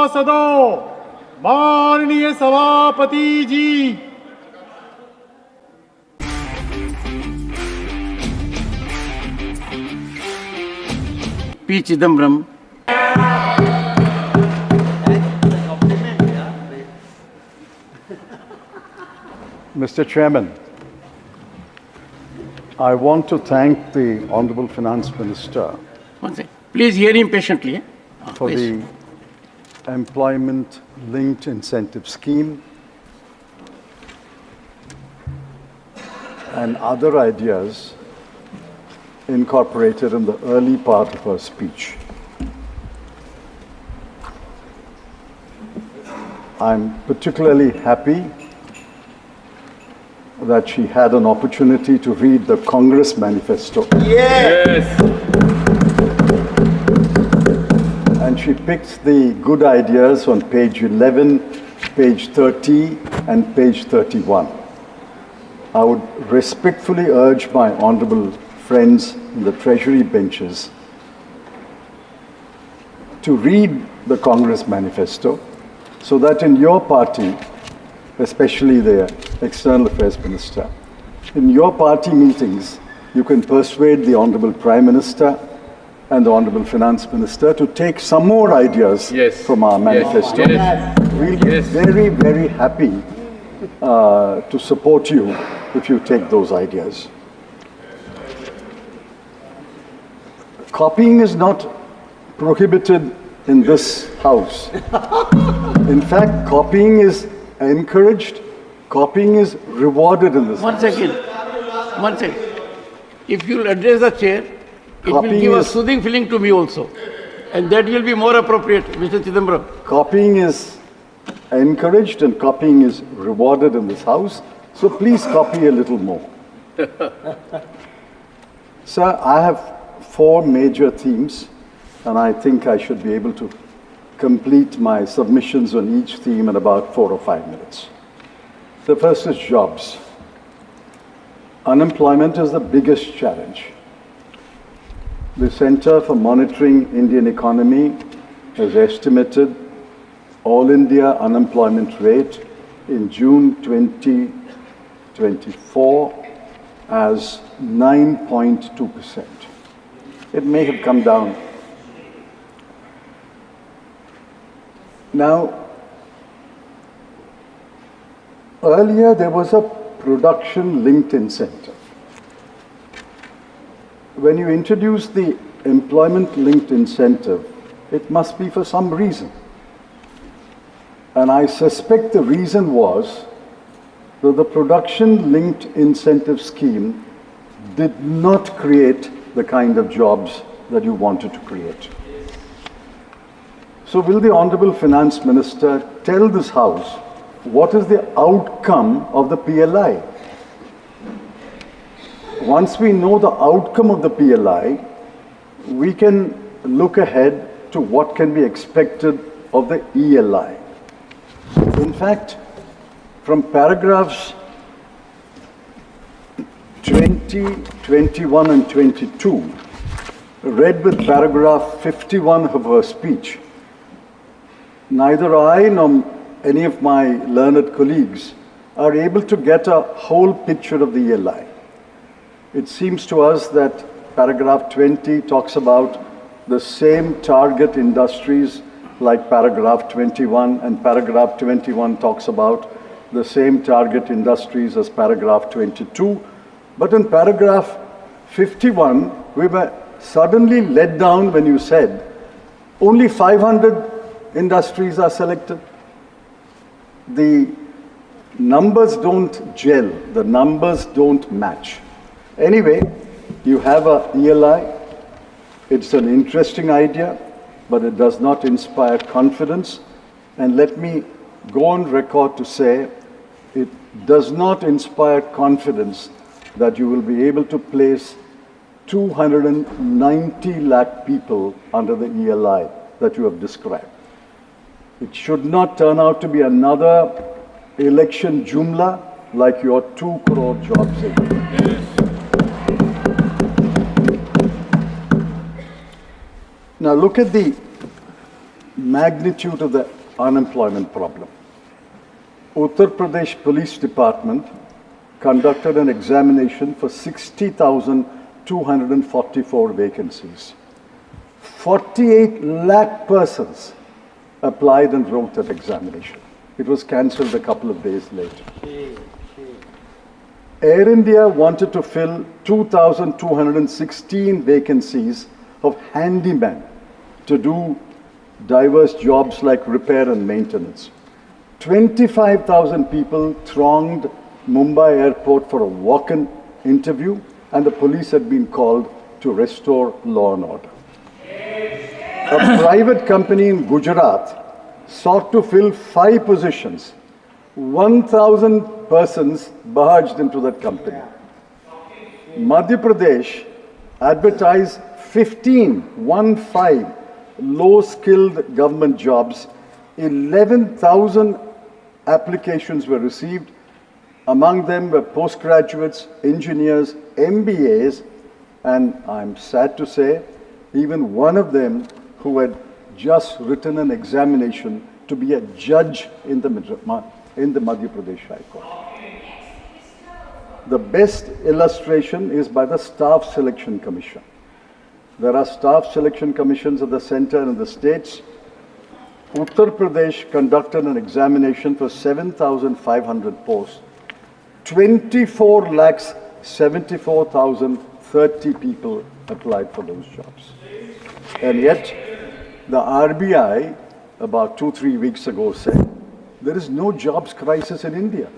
सभासदों, माननीय सभापति जी, P.Chidambaram, Mr. Chairman, I want to thank the Honorable Finance Minister one second. Please hear him patiently. for Please. the employment-linked incentive scheme and other ideas incorporated in the early part of her speech. I'm particularly happy that she had an opportunity to read the Congress manifesto. yes, And she picked the good ideas on page 11, page 30, and page 31. I would respectfully urge my honorable friends in the Treasury benches to read the Congress manifesto so that in your party, especially the External Affairs Minister, in your party meetings, you can persuade the Honorable Prime Minister and the Honorable Finance Minister to take some more ideas from our manifesto. We'll be very, very happy to support you if you take those ideas. Copying is not prohibited in this house. In fact, copying is encouraged, copying is rewarded in this One house. second. One second. If you'll address the chair, it will Copying give a is- soothing feeling to me also. And that will be more appropriate, Mr. Chidambaram. Copying is encouraged and copying is rewarded in this house. So please copy a little more. Sir, I have 4 major themes, and I think I should be able to complete my submissions on each theme in about 4 or 5 minutes. The first is jobs. Unemployment is the biggest challenge. The Center for Monitoring Indian Economy has estimated all India unemployment rate in June 2024 as 9.2%. It may have come down. Now, earlier there was a production-linked incentive. When you introduce the employment-linked incentive, it must be for some reason. And I suspect the reason was that the production-linked incentive scheme did not create the kind of jobs that you wanted to create. So will the Honorable Finance Minister tell this House what is the outcome of the PLI? Once we know the outcome of the PLI, we can look ahead to what can be expected of the ELI. In fact, from paragraphs 20, 21 and 22, read with paragraph 51 of her speech, neither I nor any of my learned colleagues are able to get a whole picture of the ELI. It seems to us that paragraph 20 talks about the same target industries like paragraph 21, and paragraph 21 talks about the same target industries as paragraph 22. But in paragraph 51, we were suddenly let down when you said only 500 industries are selected. The numbers don't gel, the numbers don't match. Anyway, you have a ELI. It's an interesting idea, but it does not inspire confidence. And let me go on record to say it does not inspire confidence that you will be able to place 290 lakh people under the ELI that you have described. It should not turn out to be another election jumla like your 2 crore jobs. Now look at the magnitude of the unemployment problem. Uttar Pradesh Police Department conducted an examination for 60,244 vacancies. 48 lakh persons applied and wrote that examination. It was cancelled a couple of days later. Air India wanted to fill 2,216 vacancies of handymen to do diverse jobs like repair and maintenance. 25,000 people thronged Mumbai airport for a walk-in interview, and the police had been called to restore law and order. A private company in Gujarat sought to fill 5 positions. 1,000 persons barged into that company. Madhya Pradesh advertised 15 low-skilled government jobs. 11,000 applications were received. Among them were postgraduates, engineers, MBAs, and I'm sad to say, even one of them who had just written an examination to be a judge in the Madhya Pradesh High Court. The best illustration is by the Staff Selection Commission. There are staff selection commissions at the center and the states. Uttar Pradesh conducted an examination for 7,500 posts. 24,74,030 people applied for those jobs. And yet, the RBI, about 2-3 weeks ago, said, there is no jobs crisis in India.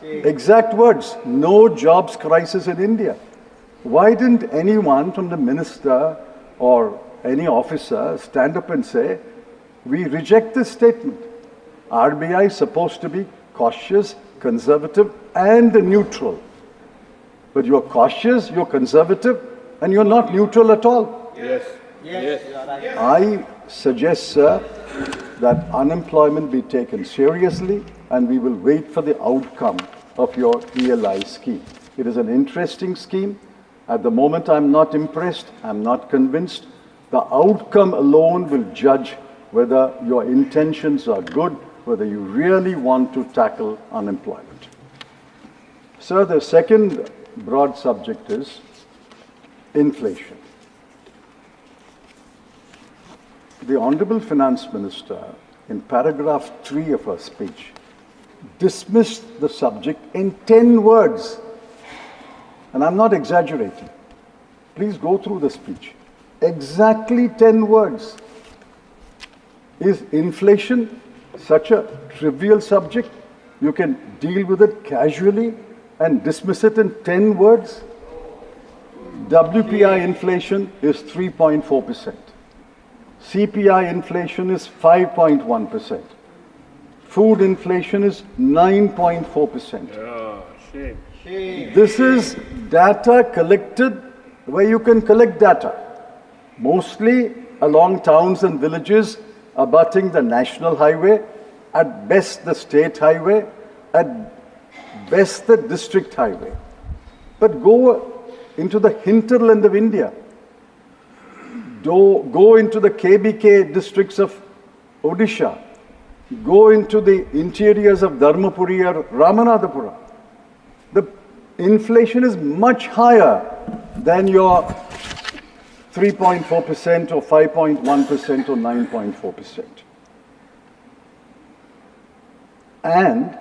Exact words, no jobs crisis in India. Why didn't anyone from the minister or any officer stand up and say, we reject this statement. RBI is supposed to be cautious, conservative, and neutral. But you're cautious, you're conservative, and you're not neutral at all. Yes. Yes. I suggest, sir, that unemployment be taken seriously, and we will wait for the outcome of your ELI scheme. It is an interesting scheme. At the moment, I'm not impressed. I'm not convinced. The outcome alone will judge whether your intentions are good, whether you really want to tackle unemployment. Sir, the second broad subject is inflation. The Honorable Finance Minister, in paragraph 3 of her speech, dismissed the subject in 10 words. And I'm not exaggerating. Please go through the speech. Exactly 10 words. Is inflation such a trivial subject? You can deal with it casually and dismiss it in 10 words? WPI inflation is 3.4%. CPI inflation is 5.1%. Food inflation is 9.4%. Oh, shame. This is data collected where you can collect data, mostly along towns and villages abutting the national highway, at best the state highway, at best the district highway. But go into the hinterland of India. Go into the KBK districts of Odisha. Go into the interiors of Dharmapuri or Ramanathapuram. The inflation is much higher than your 3.4% or 5.1% or 9.4%. And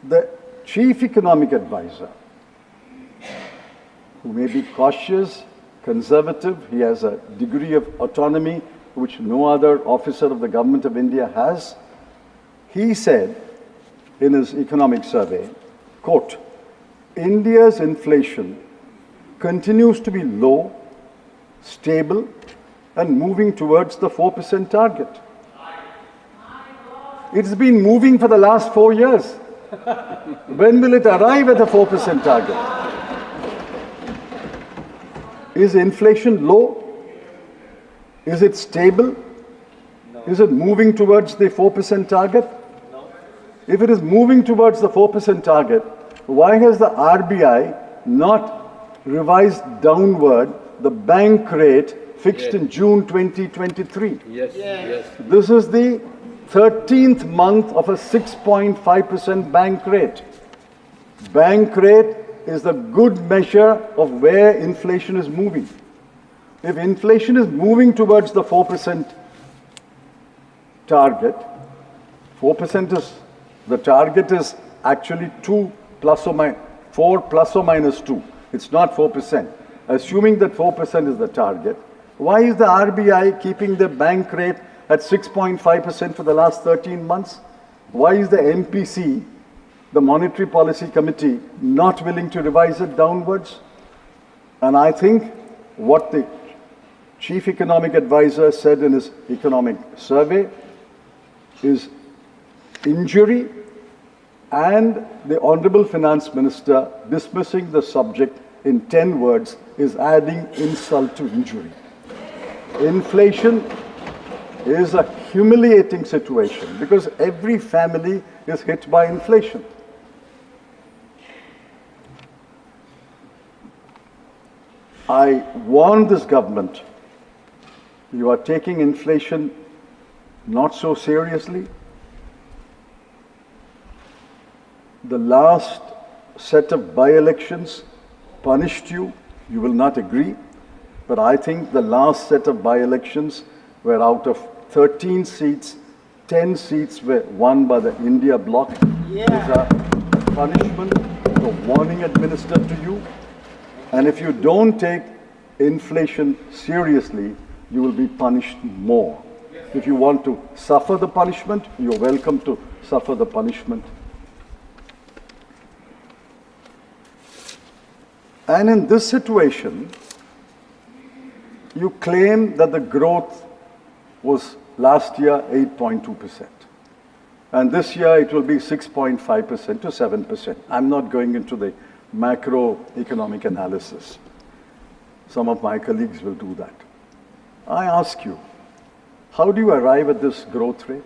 the chief economic advisor, who may be cautious, conservative, he has a degree of autonomy which no other officer of the government of India has, he said in his economic survey, quote, India's inflation continues to be low, stable, and moving towards the 4% target. It's been moving for the last 4 years. When will it arrive at the 4% target? Is inflation low? Is it stable? No. Is it moving towards the 4% target? No. If it is moving towards the 4% target, why has the RBI not revised downward the bank rate fixed in June 2023. Yes, yes. This is the 13th month of a 6.5% bank rate. Bank rate is the good measure of where inflation is moving. If inflation is moving towards the 4% target, 4% is, the target is actually 4 plus or minus 2. It's not 4%. Assuming that 4% is the target, why is the RBI keeping the bank rate at 6.5% for the last 13 months? Why is the MPC, the Monetary Policy Committee, not willing to revise it downwards? And I think what the Chief Economic Advisor said in his economic survey is injury, and the Honorable Finance Minister dismissing the subject in 10 words is adding insult to injury. Inflation is a humiliating situation because every family is hit by inflation. I warn this government, you are taking inflation not so seriously. The last set of by-elections punished you. You will not agree. But I think the last set of by-elections were out of 13 seats, 10 seats were won by the India bloc. These are punishment, a warning administered to you. And if you don't take inflation seriously, you will be punished more. If you want to suffer the punishment, you're welcome to suffer the punishment. And in this situation, you claim that the growth was last year 8.2%. And this year it will be 6.5% to 7%. I'm not going into the macroeconomic analysis. Some of my colleagues will do that. I ask you, how do you arrive at this growth rate?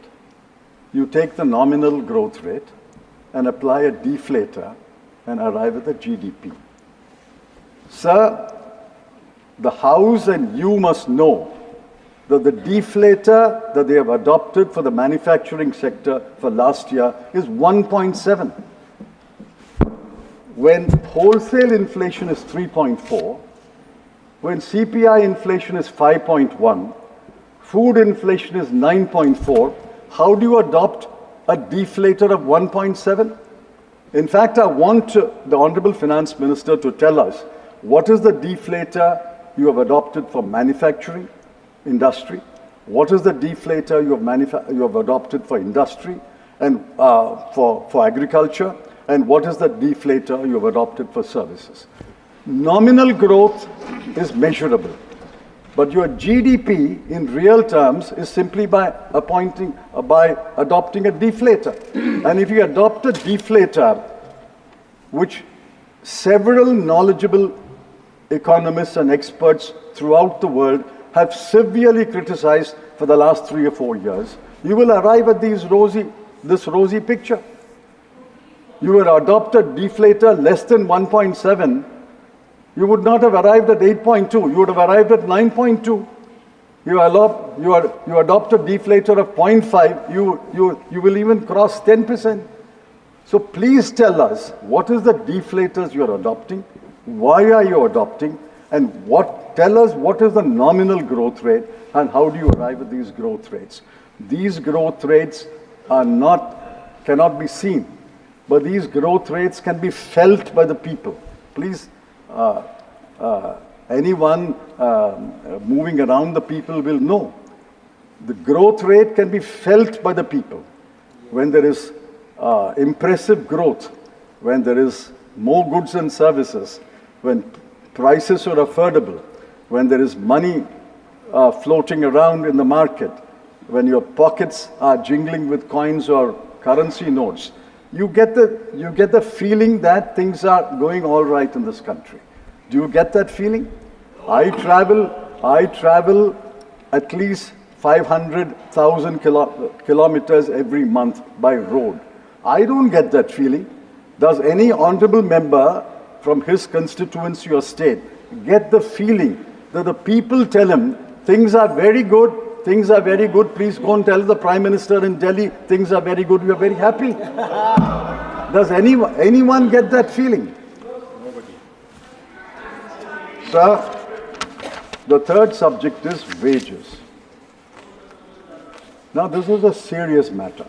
You take the nominal growth rate and apply a deflator and arrive at the GDP. Sir, the House and you must know that the deflator that they have adopted for the manufacturing sector for last year is 1.7. When wholesale inflation is 3.4, when CPI inflation is 5.1, food inflation is 9.4, how do you adopt a deflator of 1.7? In fact, I want the Honorable Finance Minister to tell us what is the deflator you have adopted for manufacturing industry, what is the deflator you have adopted for industry and for agriculture, and what is the deflator you have adopted for services. Nominal growth is measurable, but your GDP in real terms is simply by adopting a deflator. And if you adopt a deflator, which several knowledgeable economists and experts throughout the world have severely criticized for the last 3 or 4 years, you will arrive at this rosy picture. You will adopt a deflator less than 1.7, you would not have arrived at 8.2, you would have arrived at 9.2. You adopt a deflator of 0.5, you will even cross 10%. So please tell us, what is the deflators you are adopting? Why are you adopting? And tell us what is the nominal growth rate and how do you arrive at these growth rates? These growth rates cannot be seen, but these growth rates can be felt by the people. Please, anyone moving around the people will know. The growth rate can be felt by the people. When there is impressive growth, when there is more goods and services, when prices are affordable, when there is money floating around in the market, when your pockets are jingling with coins or currency notes, you get the feeling that things are going all right in this country. Do you get that feeling? I travel at least 500,000 kilometers every month by road. I don't get that feeling. Does any honorable member from his constituency or state get the feeling that the people tell him, things are very good, things are very good, please go and tell the Prime Minister in Delhi, things are very good, we are very happy. Does anyone get that feeling? Nobody. Sir, the third subject is wages. Now, this is a serious matter.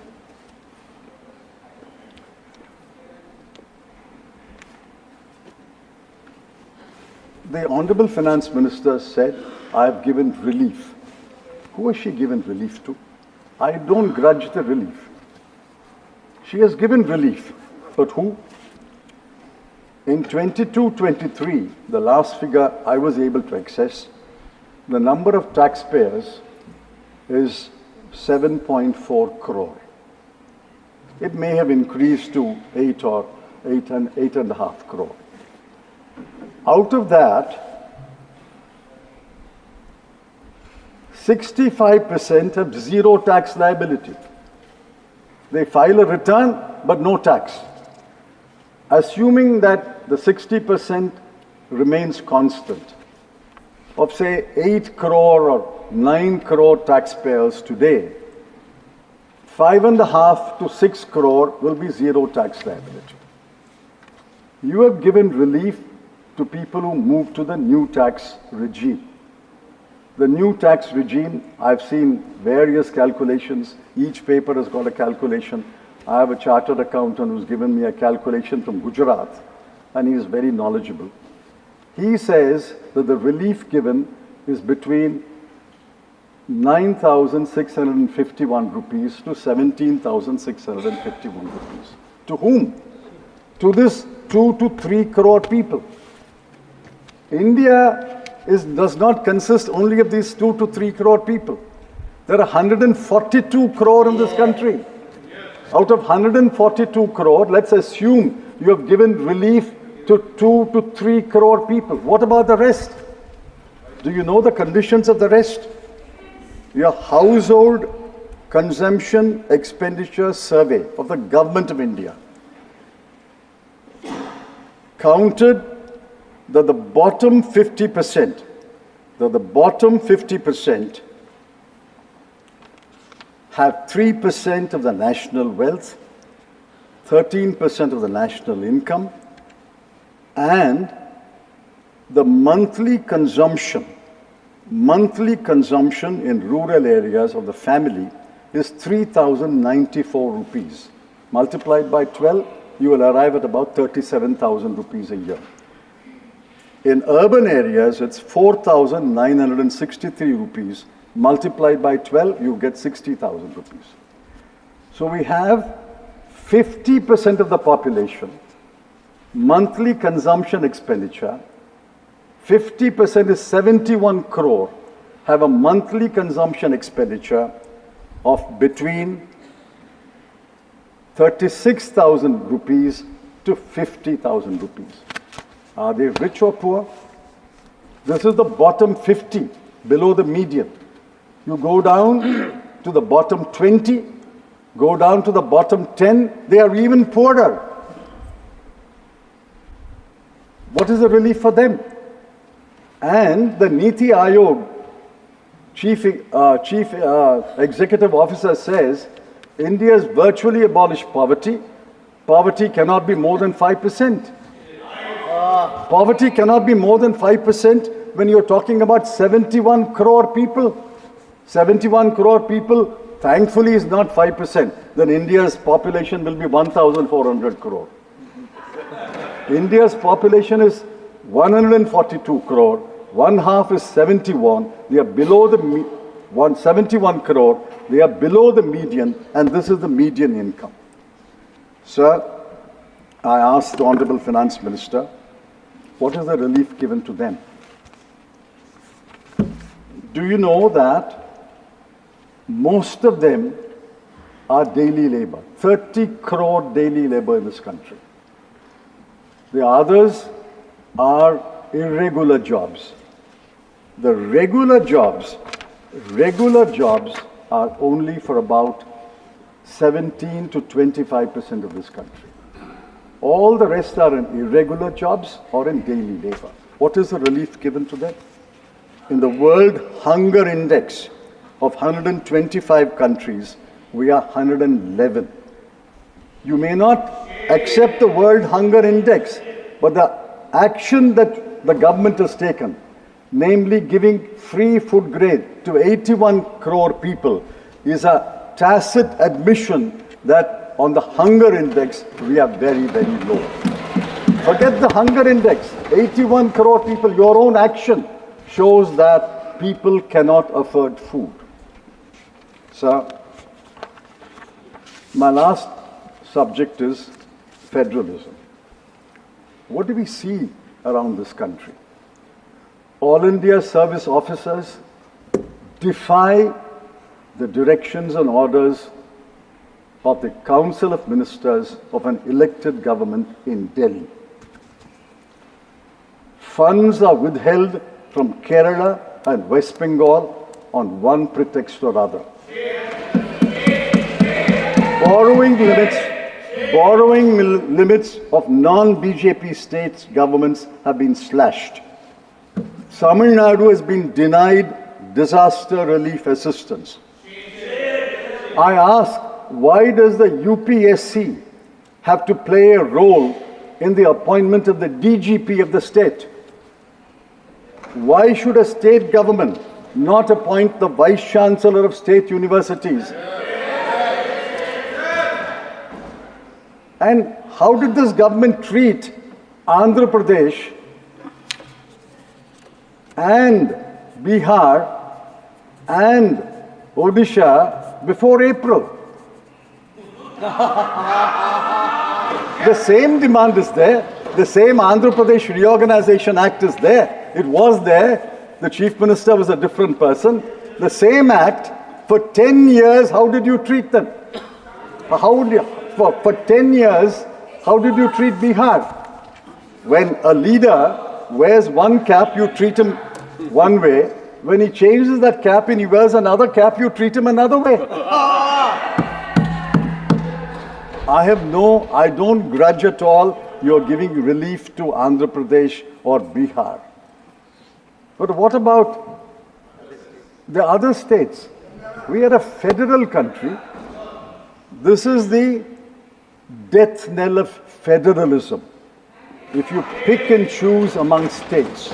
The Honorable Finance Minister said, I have given relief. Who has she given relief to? I don't grudge the relief. She has given relief. But who? In 22-23, the last figure I was able to access, the number of taxpayers is 7.4 crore. It may have increased to 8 or 8.5 crore. Out of that, 65% have zero tax liability. They file a return, but no tax. Assuming that the 60% remains constant, of say 8 crore or 9 crore taxpayers today, 5.5 to 6 crore will be zero tax liability. You have given relief to people who move to the new tax regime. The new tax regime, I've seen various calculations. Each paper has got a calculation. I have a chartered accountant who's given me a calculation from Gujarat, and he is very knowledgeable. He says that the relief given is between 9,651 rupees to 17,651 rupees. To whom? To this 2 to 3 crore people. India does not consist only of these 2 to 3 crore people. There are 142 crore in this country. Out of 142 crore, let's assume you have given relief to 2 to 3 crore people. What about the rest? Do you know the conditions of the rest? Your household consumption expenditure survey of the Government of India counted that the bottom 50%, have 3% of the national wealth, 13% of the national income, and the monthly consumption in rural areas of the family is 3,094 rupees. Multiplied by 12, you will arrive at about 37,000 rupees a year. In urban areas, it's 4,963 rupees. Multiplied by 12, you get 60,000 rupees. So we have 50% of the population, monthly consumption expenditure, 50% is 71 crore, have a monthly consumption expenditure of between 36,000 rupees to 50,000 rupees. Are they rich or poor? This is the bottom 50, below the median. You go down to the bottom 20, go down to the bottom 10, they are even poorer. What is the relief for them? And the Niti Aayog chief executive officer says, India has virtually abolished poverty. Poverty cannot be more than 5%. Poverty cannot be more than 5% when you're talking about 71 crore people. 71 crore people, thankfully, is not 5%. Then India's population will be 1,400 crore. India's population is 142 crore. One half is 71. They are below the 171 crore. They are below the median, and this is the median income. Sir, I asked the Honorable Finance Minister, what is the relief given to them? Do you know that most of them are daily labor? 30 crore daily labor in this country. The others are irregular jobs. The regular jobs are only for about 17 to 25% of this country. All the rest are in irregular jobs or in daily labor. What is the relief given to them? in the World Hunger Index of 125 countries, we are 111. You may not accept the World Hunger Index, but the action that the government has taken, namely giving free food grade to 81 crore people, is a tacit admission that on the hunger index, we are very, very low. Forget the hunger index. 81 crore people, your own action shows that people cannot afford food. So, my last subject is federalism. What do we see around this country? All India service officers defy the directions and orders of the Council of Ministers of an elected government in Delhi. Funds are withheld from Kerala and West Bengal on one pretext or other. Borrowing limits of non-BJP states governments have been slashed. Tamil Nadu has been denied disaster relief assistance. I ask, why does the UPSC have to play a role in the appointment of the DGP of the state? Why should a state government not appoint the Vice Chancellor of state universities? And how did this government treat Andhra Pradesh and Bihar and Odisha before April? The same demand is there. The same Andhra Pradesh Reorganization Act is there. It was there. The Chief Minister was a different person. The same act, for 10 years, how did you treat them? For 10 years, how did you treat Bihar? When a leader wears one cap, you treat him one way. When he changes that cap and he wears another cap, you treat him another way. I don't grudge at all you're giving relief to Andhra Pradesh or Bihar. But what about the other states? We are a federal country. This is the death knell of federalism. If you pick and choose among states,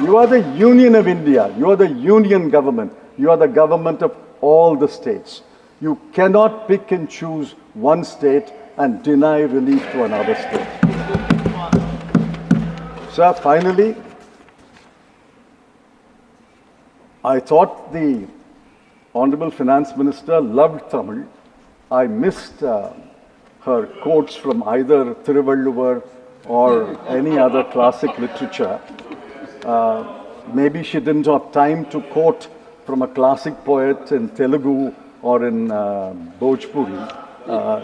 you are the Union of India. You are the union government. You are the government of all the states. You cannot pick and choose one state and deny relief to another state. So finally, I thought the Honorable Finance Minister loved Tamil. I missed her quotes from either Thiruvalluvar or any other classic literature. Maybe she didn't have time to quote from a classic poet in Telugu or in Bhojpuri.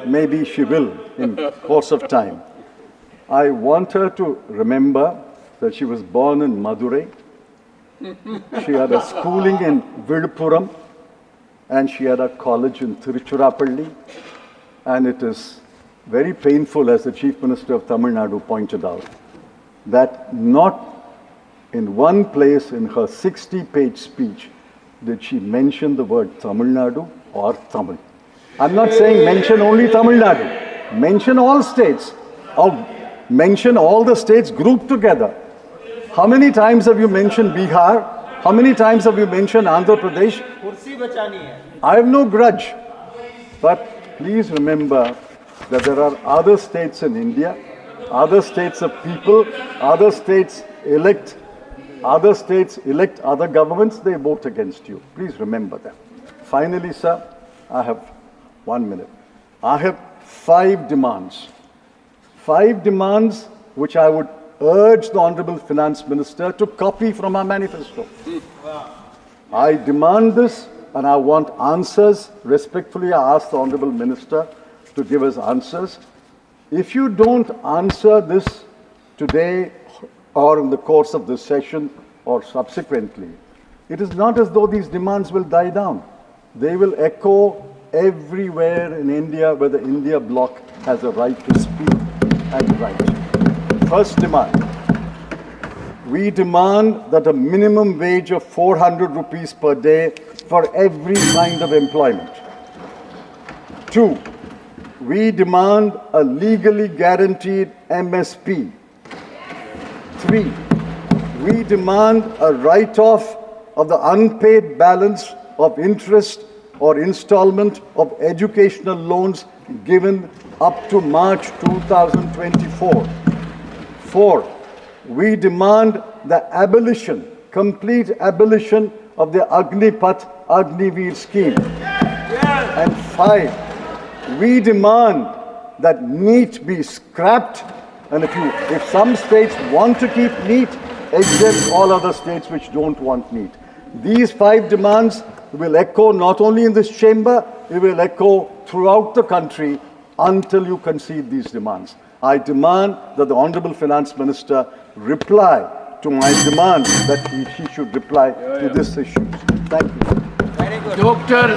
Maybe she will in course of time. I want her to remember that she was born in Madurai. She had a schooling in Viluppuram and she had a college in Tiruchirappalli. And it is very painful, as the Chief Minister of Tamil Nadu pointed out, that not in one place in her 60-page speech did she mention the word Tamil Nadu or Tamil. I'm not saying mention only Tamil Nadu. Mention all states. Or mention all the states grouped together. How many times have you mentioned Bihar? How many times have you mentioned Andhra Pradesh? I have no grudge. But please remember that there are other states in India, other states of people, other states elect other governments, they vote against you. Please remember that. Finally, sir, I have 1 minute. I have 5 demands. 5 demands which I would urge the Honorable Finance Minister to copy from our manifesto. I demand this and I want answers. Respectfully, I ask the Honorable Minister to give us answers. If you don't answer this today or in the course of this session or subsequently, it is not as though these demands will die down. They will echo everywhere in India where the India bloc has a right to speak and write. First demand, we demand that a minimum wage of 400 rupees per day for every kind of employment. 2, we demand a legally guaranteed MSP. 3, we demand a write-off of the unpaid balance of interest or installment of educational loans given up to March 2024. 4, we demand the abolition, complete abolition of the Agnipath Agniveer scheme. And 5, we demand that NEET be scrapped, and if some states want to keep NEET, exempt all other states which don't want NEET. These 5 demands will echo not only in this chamber, it will echo throughout the country until you concede these demands. I demand that the Honorable Finance Minister reply to my demand that he should reply to this issue. Thank you. Dr.